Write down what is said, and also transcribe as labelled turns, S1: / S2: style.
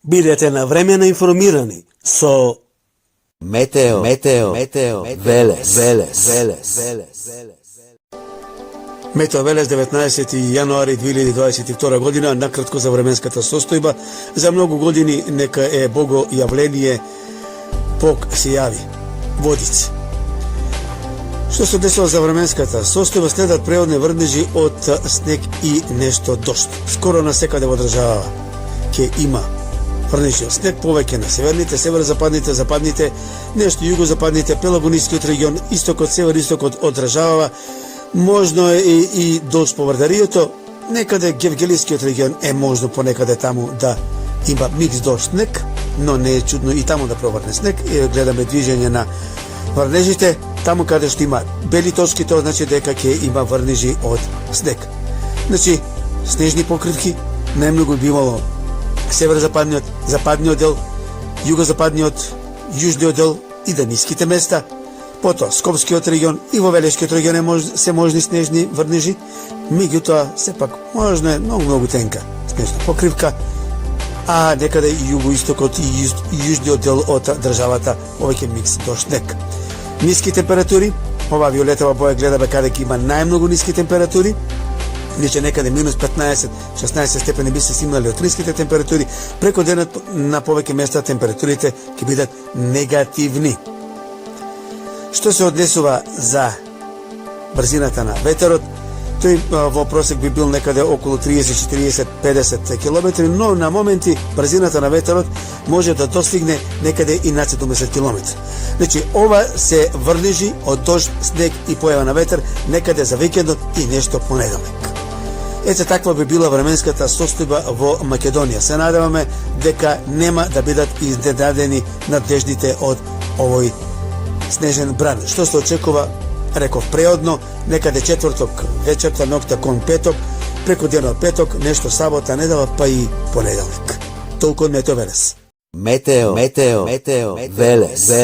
S1: Бидете навремено информирани со
S2: Метео Велес.
S1: Метео Велес 19. јануари 2022 година. Накратко за временската состојба. За многу години нека е богојавление Бог се јави. Водици. Што се десува за временската состојба? Следат природни врнежи од снег и нешто дожд. Скоро насекаде во држава ќе има врнежи од снег, повеќе на северните, северозападните, западните, нешто југозападните, Пелагонискиот регион, истокот, североистокот од држава. Можно е и дожд по Вардариото. Некаде Гевгелискиот регион е можно понекаде таму да има микс дожд снег, но не е чудно и таму да проврне снег. Гледаме движење на врнежите. Таму каде што има бели точки, тоа значи дека ќе има врнежи од снег. Значи, снежни покривки, најмногу би имало северозападниот, западниот дел, југозападниот, јужниот дел и да ниските места. Потоа Скопскиот регион и во Велешкиот регион се можни снежни врнежи, меѓутоа сепак можно е многу тенка снежна покривка, а некаде и југоистокот и јужниот дел од државата повеќе микс дожд снег. Ниски температури, ова виолетова боја гледаме каде ќе има најмногу ниски температури, Нече некаде минус 15-16 степени би се симнали од ниските температури. Преку денот на повеќе места температурите ќе бидат негативни. Што се однесува за брзината на ветерот, тој во просек би бил некаде околу 30-40-50 км, но на моменти брзината на ветерот може да достигне некаде и на 70 км. Значи, ова се врнежи од дожд, снег и појава на ветер некаде за викендот и нешто понеделник. Ете, таква би била временската состојба во Македонија. Се надеваме дека нема да бидат изненадени надеждите од овој снежен бран. Што се очекува, реков преодно, некаде четврток вечерта, ноќта кон петок, преку денот петок, нешто сабота, недела, па и понеделник. Толку од Метео Велес.
S2: Метео Велес.